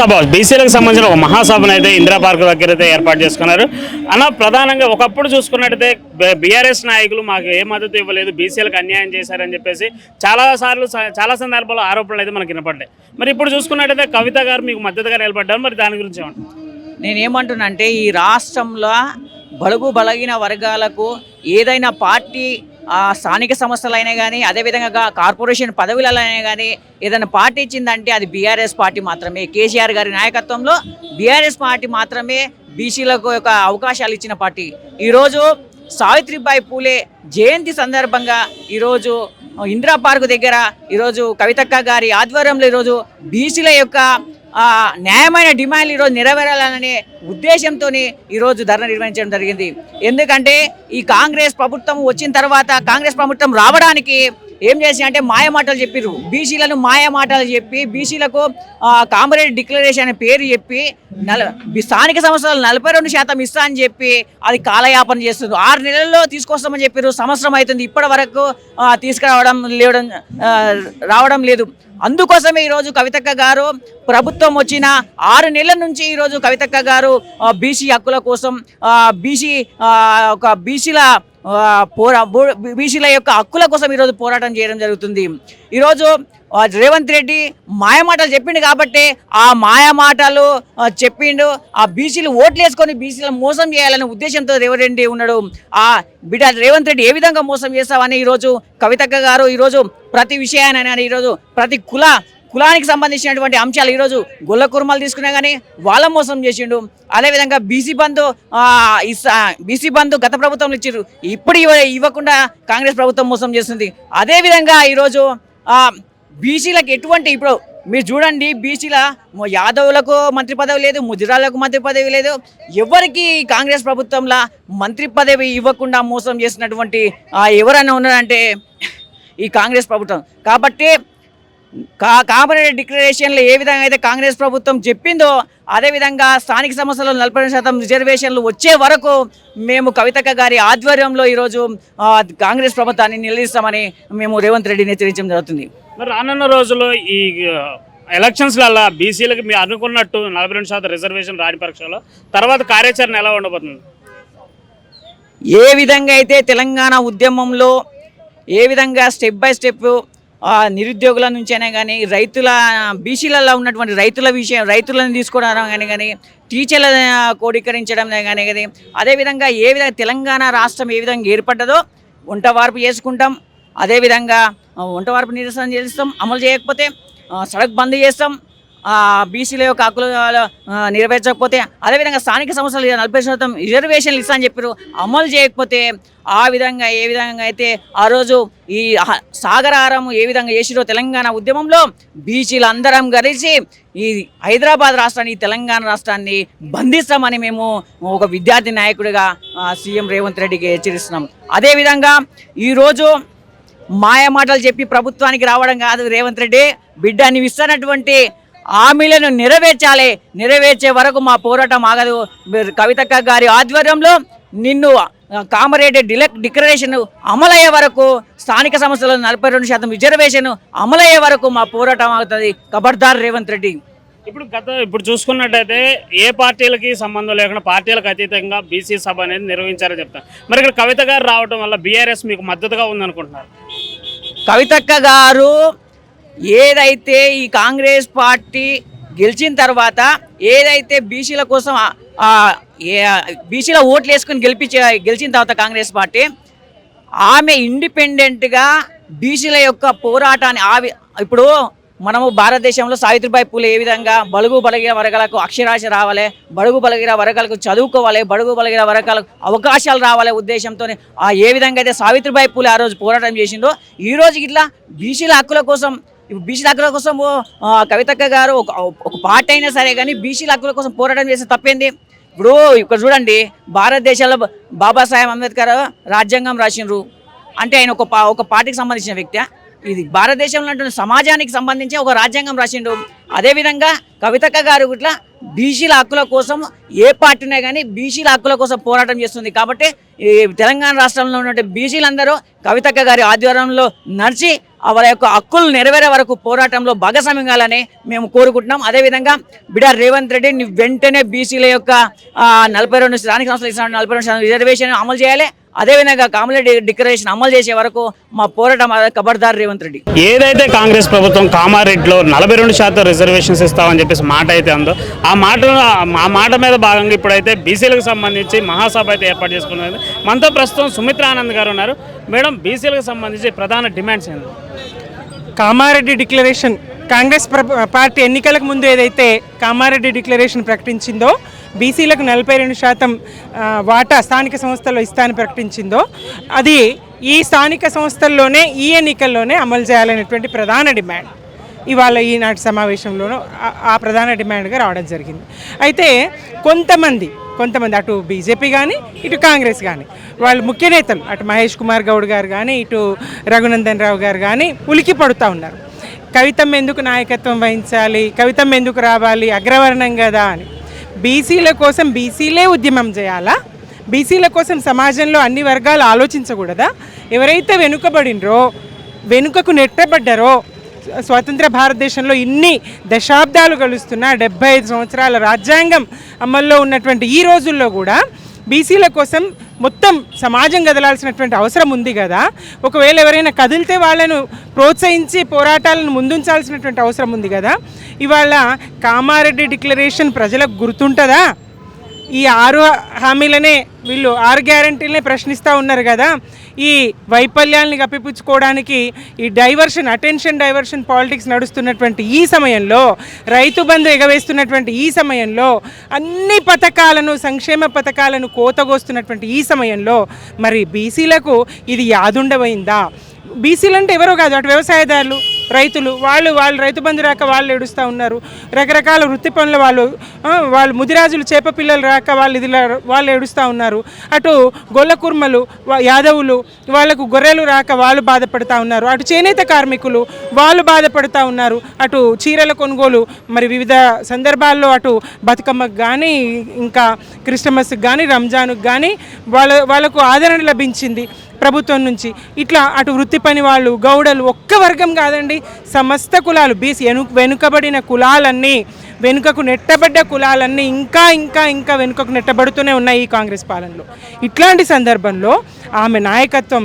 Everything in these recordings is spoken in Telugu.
మహాసభ బీసీలకు సంబంధించిన ఒక మహాసభను అయితే ఇందిరా పార్క్ దగ్గర అయితే ఏర్పాటు చేసుకున్నారు. అన్న ప్రధానంగా ఒకప్పుడు చూసుకున్నట్టయితే బీఆర్ఎస్ నాయకులు మాకు ఏ మద్దతు ఇవ్వలేదు, బీసీలకు అన్యాయం చేశారని చెప్పేసి చాలా సందర్భాల్లో ఆరోపణలు అయితే మనకి వినపడ్డాయి. మరి ఇప్పుడు చూసుకున్నట్టయితే కవిత గారు మీకు మద్దతుగా నిలబడ్డారు. మరి దాని గురించి ఏమంటారు? నేనేమంటున్నా అంటే ఈ రాష్ట్రంలో బడుగు బలగిన వర్గాలకు ఏదైనా పార్టీ స్థానిక సంస్థలైనా కానీ అదేవిధంగా కార్పొరేషన్ పదవులైనా కానీ ఏదైనా పార్టీ ఇచ్చిందంటే అది బీఆర్ఎస్ పార్టీ మాత్రమే. కేసీఆర్ గారి నాయకత్వంలో బీఆర్ఎస్ పార్టీ మాత్రమే బీసీలకు ఒక అవకాశాలు ఇచ్చిన పార్టీ. ఈరోజు సావిత్రిబాయి పూలే జయంతి సందర్భంగా ఈరోజు ఇందిరా పార్కు దగ్గర ఈరోజు కవితక్క గారి ఆధ్వర్యంలో ఈరోజు బీసీల యొక్క న్యాయమైన డిమాండ్లు ఈరోజు నెరవేరాలనే ఉద్దేశంతో ఈరోజు ధర్నా నిర్వహించడం జరిగింది. ఎందుకంటే ఈ కాంగ్రెస్ ప్రభుత్వం వచ్చిన తర్వాత కాంగ్రెస్ ప్రభుత్వం రావడానికి ఏం చేసి అంటే మాయమాటలు చెప్పిర్రు. బీసీలను మాయమాటలు చెప్పి బీసీలకు కామరేడ్ డిక్లరేషన్ అనే పేరు చెప్పి స్థానిక సంస్థలు 42% ఇస్తా అని చెప్పి అది కాలయాపన చేస్తుంది. 6 నెలల్లో తీసుకొస్తామని చెప్పారు. సంవత్సరం అవుతుంది, ఇప్పటి వరకు రావడం లేదు. అందుకోసమే ఈరోజు కవితక్క గారు ప్రభుత్వం వచ్చిన 6 నెలల నుంచి ఈరోజు కవితక్క గారు బీసీ హక్కుల కోసం బీసీల యొక్క హక్కుల కోసం ఈరోజు పోరాటం చేయడం జరుగుతుంది. ఈరోజు రేవంత్ రెడ్డి మాయమాటలు చెప్పిండు కాబట్టి ఆ మాయమాటలు చెప్పిండు. ఆ బీసీలు ఓట్లు వేసుకొని బీసీలను మోసం చేయాలనే ఉద్దేశంతో రేవంత్ రెడ్డి ఉన్నాడు. ఆ బిడ్డ రేవంత్ రెడ్డి ఏ విధంగా మోసం చేస్తామని ఈరోజు కవితక్క గారు ఈరోజు ప్రతి విషయాన్ని ఈరోజు ప్రతి కులానికి సంబంధించినటువంటి అంశాలు ఈరోజు గొల్ల కుర్మలు తీసుకున్నా కానీ వాళ్ళ మోసం చేసిండు. అదేవిధంగా బీసీ బంధు గత ప్రభుత్వంలో ఇచ్చారు, ఇప్పుడు ఇవ్వకుండా కాంగ్రెస్ ప్రభుత్వం మోసం చేస్తుంది. అదేవిధంగా ఈరోజు బీసీలకు ఎటువంటి ఇప్పుడు మీరు చూడండి, బీసీల యాదవులకు మంత్రి పదవి లేదు, ముదిరాలకు మంత్రి పదవి లేదు. ఎవరికి కాంగ్రెస్ ప్రభుత్వంలో మంత్రి పదవి ఇవ్వకుండా మోసం చేసినటువంటి ఎవరైనా ఉన్నారంటే ఈ కాంగ్రెస్ ప్రభుత్వం. కాబట్టి కామరేడ్ డిక్లరేషన్లు ఏ విధంగా అయితే కాంగ్రెస్ ప్రభుత్వం చెప్పిందో అదేవిధంగా స్థానిక సంస్థలు 40% రిజర్వేషన్లు వచ్చే వరకు మేము కవితక్క గారి ఆధ్వర్యంలో ఈరోజు కాంగ్రెస్ ప్రభుత్వాన్ని నిలదీస్తామని మేము రేవంత్ రెడ్డిని హెచ్చరించడం జరుగుతుంది. మరి రానున్న రోజుల్లో ఈ ఎలక్షన్స్లలో బీసీలకు మీరు అనుకున్నట్టు 42% రిజర్వేషన్ రాని పరీక్షలో తర్వాత కార్యాచరణ ఎలా ఉండబోతుంది? ఏ విధంగా అయితే తెలంగాణ ఉద్యమంలో ఏ విధంగా స్టెప్ బై స్టెప్ నిరుద్యోగుల నుంచైనా కానీ బీసీలలో ఉన్నటువంటి రైతులను తీసుకోవడం కానీ టీచర్ల కోడీకరించడం కానీ అదేవిధంగా ఏ విధంగా తెలంగాణ రాష్ట్రం ఏ విధంగా ఏర్పడ్డదో వంట వార్పు చేసుకుంటాం. అదేవిధంగా వంట వార్పు నిరసన చేస్తాం, అమలు చేయకపోతే సడక్ బంద్ చేస్తాం. బీసీల యొక్క హక్కులు నెరవేర్చకపోతే అదేవిధంగా స్థానిక సంస్థలు 40% రిజర్వేషన్లు ఇస్తా అని చెప్పారు, అమలు చేయకపోతే ఆ విధంగా ఏ విధంగా అయితే ఆ రోజు ఈ సాగరహారం ఏ విధంగా చేసిరో తెలంగాణ ఉద్యమంలో బీసీలు అందరం కలిసి ఈ హైదరాబాద్ రాష్ట్రాన్ని తెలంగాణ రాష్ట్రాన్ని బంధిస్తామని మేము ఒక విద్యార్థి నాయకుడిగా సీఎం రేవంత్ రెడ్డికి హెచ్చరిస్తున్నాం. అదేవిధంగా ఈరోజు మాయమాటలు చెప్పి ప్రభుత్వానికి రావడం కాదు, రేవంత్ రెడ్డి బిడ్డ నీవు ఇస్తున్నటువంటి హామీలను నెరవేర్చే వరకు మా పోరాటం ఆగదు. కవితక్క గారి ఆధ్వర్యంలో నిన్ను కామరేడ్ డిక్లరేషన్ అమలయ్యే వరకు స్థానిక సంస్థలు 42% రిజర్వేషన్ అమలయ్యే వరకు మా పోరాటం ఆగుతుంది. ఖబర్దార్ రేవంత్ రెడ్డి. ఇప్పుడు చూసుకున్నట్టయితే ఏ పార్టీలకి సంబంధం లేకుండా పార్టీలకు అతీతంగా బీసీ సభ అనేది నిర్వహించారని చెప్తాను. మరి ఇక్కడ కవిత గారు రావడం వల్ల బీఆర్ఎస్ మీకు మద్దతుగా ఉందనుకుంటున్నారు? కవితక్క గారు ఏదైతే ఈ కాంగ్రెస్ పార్టీ గెలిచిన తర్వాత ఏదైతే బీసీల కోసం బీసీల ఓట్లు వేసుకుని గెలిచిన తర్వాత కాంగ్రెస్ పార్టీ ఆమె ఇండిపెండెంట్గా బీసీల యొక్క పోరాటాన్ని ఇప్పుడు మనము భారతదేశంలో సావిత్రిబాయి పూలే ఏ విధంగా బడుగు బలగిన వర్గాలకు అక్షరాస్యత రావాలి, బడుగు బలగిన వర్గాలకు చదువుకోవాలి, బడుగు బలగిన వర్గాలకు అవకాశాలు రావాలి ఉద్దేశంతో ఏ విధంగా అయితే సావిత్రిబాయి పూలే ఆ రోజు పోరాటం చేసిందో ఈరోజు ఇట్లా బీసీల హక్కుల కోసం కవితక్క గారు ఒక పార్టీ అయినా సరే కానీ బీసీల హక్కుల కోసం పోరాటం చేస్తే తప్పేంది? ఇప్పుడు ఇక్కడ చూడండి, భారతదేశంలో బాబాసాహెబ్ అంబేద్కర్ రాజ్యాంగం రాసిండ్రు అంటే ఆయన ఒక పార్టీకి సంబంధించిన వ్యక్తి. ఇది భారతదేశంలో సమాజానికి సంబంధించి ఒక రాజ్యాంగం రాసిండు. అదేవిధంగా కవితక్క గారు ఇట్లా బీసీల హక్కుల కోసం ఏ పార్టీనే కానీ బీసీల హక్కుల కోసం పోరాటం చేస్తుంది. కాబట్టి ఈ తెలంగాణ రాష్ట్రంలో ఉన్న బీసీలందరూ కవితక్క గారి ఆధ్వర్యంలో నడిచి వారి యొక్క హక్కులు నెరవేరే వరకు పోరాటంలో భాగస్వామ్యం కావాలని మేము కోరుకుంటున్నాం. అదేవిధంగా బిడార్ రేవంత్ రెడ్డి వెంటనే బీసీల యొక్క 42 స్థానిక సంస్థలు ఇచ్చిన 42% రిజర్వేషన్ అమలు చేయాలి. అదేవిధంగా కామారెడ్డి డిక్లరేషన్ అమలు చేసే వరకు మా పోరాటం ఖబర్దార్ రేవంత్ రెడ్డి. ఏదైతే కాంగ్రెస్ ప్రభుత్వం కామారెడ్డిలో 42% రిజర్వేషన్స్ ఇస్తామని చెప్పేసి మాట అయితే ఉందో ఆ మాట మీద భాగంగా ఇప్పుడైతే బీసీలకు సంబంధించి మహాసభ అయితే ఏర్పాటు చేసుకున్నది. మనతో ప్రస్తుతం సుమిత్రా ఆనంద్ గారు ఉన్నారు. మేడం, బీసీలకు సంబంధించి ప్రధాన డిమాండ్స్ ఏంటి? కామారెడ్డి డిక్లరేషన్ కాంగ్రెస్ పార్టీ ఎన్నికలకు ముందు ఏదైతే కామారెడ్డి డిక్లరేషన్ ప్రకటించిందో, బీసీలకు 42% వాటా స్థానిక సంస్థల్లో ఇస్తానని ప్రకటించిందో, అది ఈ స్థానిక సంస్థల్లోనే ఈ ఎన్నికల్లోనే అమలు చేయాలనేటువంటి ప్రధాన డిమాండ్ ఇవాళ ఈనాటి సమావేశంలోనూ ఆ ప్రధాన డిమాండ్గా రావడం జరిగింది. అయితే కొంతమంది అటు బీజేపీ కానీ ఇటు కాంగ్రెస్ కానీ వాళ్ళు ముఖ్య నేతలు అటు మహేష్ కుమార్ గౌడ్ గారు కానీ ఇటు రఘునందన్ రావు గారు కానీ ఉలికి పడుతూ ఉన్నారు. కవితమ్మ ఎందుకు నాయకత్వం వహించాలి, కవితమ్మ ఎందుకు రావాలి, అగ్రవర్ణం కదా అని. బీసీల కోసం బీసీలే ఉద్యమం చేయాలా? బీసీల కోసం సమాజంలో అన్ని వర్గాలు ఆలోచించకూడదా? ఎవరైతే వెనుకబడినరో, వెనుకకు నెట్టబడ్డారో, స్వతంత్ర భారతదేశంలో ఇన్ని దశాబ్దాలు గడుస్తున్న 75 సంవత్సరాల రాజ్యాంగం అమల్లో ఉన్నటువంటి ఈ రోజుల్లో కూడా బీసీల కోసం మొత్తం సమాజం కదలాల్సినటువంటి అవసరం ఉంది కదా. ఒకవేళ ఎవరైనా కదిలితే వాళ్ళను ప్రోత్సహించి పోరాటాలను ముందుంచాల్సినటువంటి అవసరం ఉంది కదా. ఇవాళ కామారెడ్డి డిక్లరేషన్ ప్రజలకు గుర్తుంటుందా? ఈ 6 హామీలనే వీళ్ళు 6 గ్యారంటీలనే ప్రశ్నిస్తూ ఉన్నారు కదా. ఈ వైఫల్యాల్ని కప్పిపుచ్చుకోవడానికి ఈ అటెన్షన్ డైవర్షన్ పాలిటిక్స్ నడుస్తున్నటువంటి ఈ సమయంలో, రైతు బంధు ఎగవేస్తున్నటువంటి ఈ సమయంలో, అన్ని పథకాలను సంక్షేమ పథకాలను కోతగోస్తున్నటువంటి ఈ సమయంలో మరి బీసీలకు ఇది యాదుండబోయిందా? బీసీలు అంటే ఎవరో కాదు, అటు వ్యవసాయదారులు, రైతులు, వాళ్ళు రైతు బంధు రాక వాళ్ళు ఏడుస్తూ ఉన్నారు. రకరకాల వృత్తి పనుల వాళ్ళు ముదిరాజులు చేప పిల్లలు రాక వాళ్ళు ఏడుస్తూ ఉన్నారు. అటు గొల్ల కుర్మలు, యాదవులు, వాళ్ళకు గొర్రెలు రాక వాళ్ళు బాధపడుతూ ఉన్నారు. అటు చేనేత కార్మికులు వాళ్ళు బాధపడుతూ ఉన్నారు. అటు చీరల కొనుగోలు మరి వివిధ సందర్భాల్లో అటు బతుకమ్మకు కానీ ఇంకా క్రిస్టమస్కి కానీ రంజాన్కి కానీ వాళ్ళకు ఆదరణ లభించింది ప్రభుత్వం నుంచి. ఇట్లా అటు వృత్తి పని వాళ్ళు, గౌడలు, ఒక్క వర్గం కాదండి, సమస్త కులాలు, బీసీ వెనుకబడిన కులాలన్నీ, వెనుకకు నెట్టబడ్డ కులాలన్నీ ఇంకా ఇంకా ఇంకా వెనుకకు నెట్టబడుతూనే ఉన్నాయి ఈ కాంగ్రెస్ పాలనలో. ఇట్లాంటి సందర్భంలో ఆమె నాయకత్వం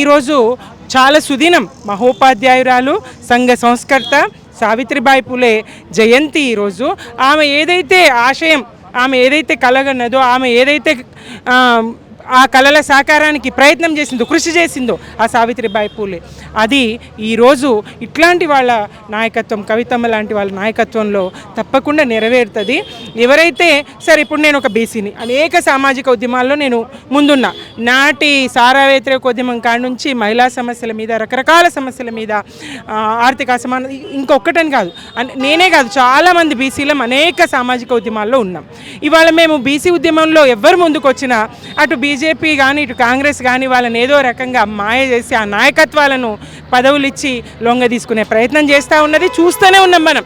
ఈరోజు చాలా సుదినం. మహోపాధ్యాయురాలు, సంఘ సంస్కర్త సావిత్రిబాయి పులే జయంతి ఈరోజు. ఆమె ఏదైతే ఆశయం, ఆమె ఏదైతే కలగన్నదో, ఆమె ఏదైతే ఆ కళల సాకారానికి ప్రయత్నం చేసిందో, కృషి చేసిందో ఆ సావిత్రిబాయి పూలే, అది ఈరోజు ఇట్లాంటి వాళ్ళ నాయకత్వం, కవితమ్మ లాంటి వాళ్ళ నాయకత్వంలో తప్పకుండా నెరవేరుతుంది. ఎవరైతే సరే ఇప్పుడు నేను ఒక బీసీని, అనేక సామాజిక ఉద్యమాల్లో నేను ముందున్నా. నాటి సారా వ్యతిరేక ఉద్యమం కాడ నుంచి మహిళా సమస్యల మీద, రకరకాల సమస్యల మీద, ఆర్థిక అసమాన, ఇంకొక్కటని కాదు, నేనే కాదు, చాలామంది బీసీలం అనేక సామాజిక ఉద్యమాల్లో ఉన్నాం. ఇవాళ మేము బీసీ ఉద్యమంలో ఎవరు ముందుకు వచ్చినా అటు బీజేపీ కానీ ఇటు కాంగ్రెస్ కానీ వాళ్ళని ఏదో రకంగా మాయ చేసి ఆ నాయకత్వాలను పదవులు ఇచ్చి లొంగ తీసుకునే ప్రయత్నం చేస్తూ ఉన్నది చూస్తూనే ఉన్నాం మనం.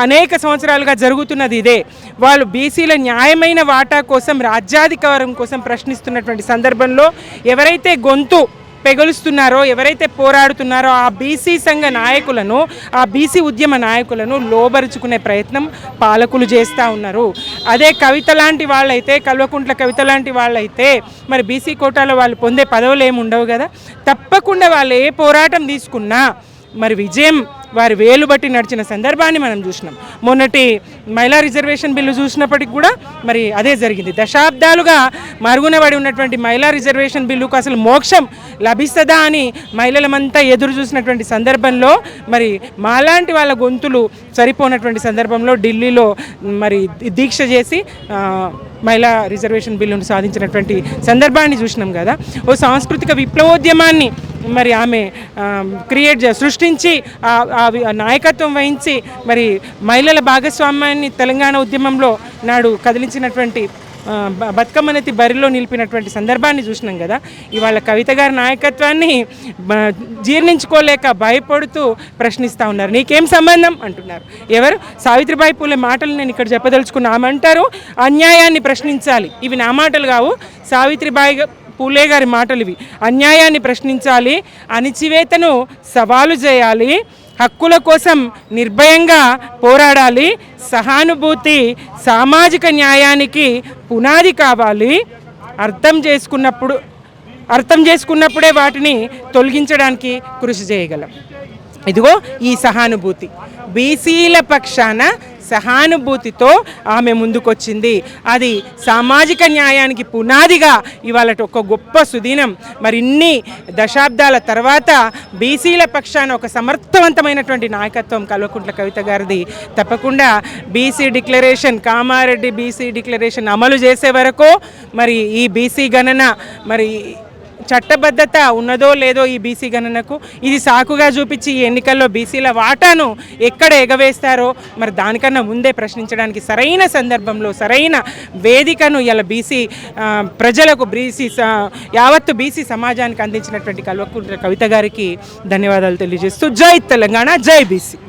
అనేక సంవత్సరాలుగా జరుగుతున్నది ఇదే. వాళ్ళు బీసీల న్యాయమైన వాటా కోసం, రాజ్యాధికారం కోసం ప్రశ్నిస్తున్నటువంటి సందర్భంలో ఎవరైతే గొంతు పెగలుస్తున్నారో, ఎవరైతే పోరాడుతున్నారో ఆ బీసీ సంఘ నాయకులను, ఆ బీసీ ఉద్యమ నాయకులను లోబరుచుకునే ప్రయత్నం పాలకులు చేస్తూ ఉన్నారు. అదే కవిత లాంటి వాళ్ళైతే, కల్వకుంట్ల కవిత లాంటి వాళ్ళైతే మరి బీసీ కోటాలో వాళ్ళు పొందే పదవులు ఏమి ఉండవు కదా. తప్పకుండా వాళ్ళు ఏ పోరాటం తీసుకున్నా మరి విజయం వారి వేలు బట్టి నడిచిన సందర్భాన్ని మనం చూసినాం. మొన్నటి మహిళా రిజర్వేషన్ బిల్లు చూసినప్పటికి కూడా మరి అదే జరిగింది. దశాబ్దాలుగా మరుగున పడి ఉన్నటువంటి మహిళా రిజర్వేషన్ బిల్లుకు అసలు మోక్షం లభిస్తుందా అని మహిళలమంతా ఎదురు చూసినటువంటి సందర్భంలో మరి మాలాంటి వాళ్ళ గొంతులు సరిపోనటువంటి సందర్భంలో ఢిల్లీలో మరి దీక్ష చేసి మహిళా రిజర్వేషన్ బిల్లును సాధించినటువంటి సందర్భాన్ని చూసినాం కదా. ఓ సాంస్కృతిక విప్లవోద్యమాన్ని మరి ఆమె సృష్టించి నాయకత్వం వహించి మరి మహిళల భాగస్వామ్యాన్ని తెలంగాణ ఉద్యమంలో నాడు కదిలించినటువంటి బతుకమ్మనెత్తి బరిలో నిలిపినటువంటి సందర్భాన్ని చూసినాం కదా. ఇవాళ కవిత గారి నాయకత్వాన్ని జీర్ణించుకోలేక భయపడుతూ ప్రశ్నిస్తూ ఉన్నారు. నీకేం సంబంధం అంటున్నారు. ఎవరు? సావిత్రిబాయి పూలే మాటలు నేను ఇక్కడ చెప్పదలుచుకున్నామంటారు. అన్యాయాన్ని ప్రశ్నించాలి. ఇవి నా మాటలు కావు, సావిత్రిబాయి పూలే గారి మాటలు ఇవి. అన్యాయాన్ని ప్రశ్నించాలి, అణిచివేతను సవాలు చేయాలి, హక్కుల కోసం నిర్భయంగా పోరాడాలి, సహానుభూతి సామాజిక న్యాయానికి పునాది కావాలి, అర్థం చేసుకున్నప్పుడే వాటిని తొలగించడానికి కృషి చేయగలం. ఇదిగో ఈ సహానుభూతి, బీసీల పక్షాన సహానుభూతితో ఆమె ముందుకొచ్చింది. అది సామాజిక న్యాయానికి పునాదిగా ఇవాళ ఒక గొప్ప సుదినం. మరి ఇన్ని దశాబ్దాల తర్వాత బీసీల పక్షాన ఒక సమర్థవంతమైనటువంటి నాయకత్వం కల్వకుంట్ల కవిత గారిది. తప్పకుండా BC declaration, Kamareddy BC declaration అమలు చేసే వరకు మరి ఈ బీసీ గణన మరి చట్టబద్ధత ఉన్నదో లేదో ఈ బీసీ గణనకు ఇది సాకుగా చూపించి ఈ ఎన్నికల్లో బీసీల వాటాను ఎక్కడ ఎగవేస్తారో మరి దానికన్నా ముందే ప్రశ్నించడానికి సరైన సందర్భంలో సరైన వేదికను ఇలా బీసీ ప్రజలకు యావత్తు బీసీ సమాజానికి అందించినటువంటి కల్వకుంట్ల కవిత గారికి ధన్యవాదాలు తెలియజేస్తూ జై తెలంగాణ, జై బీసీ.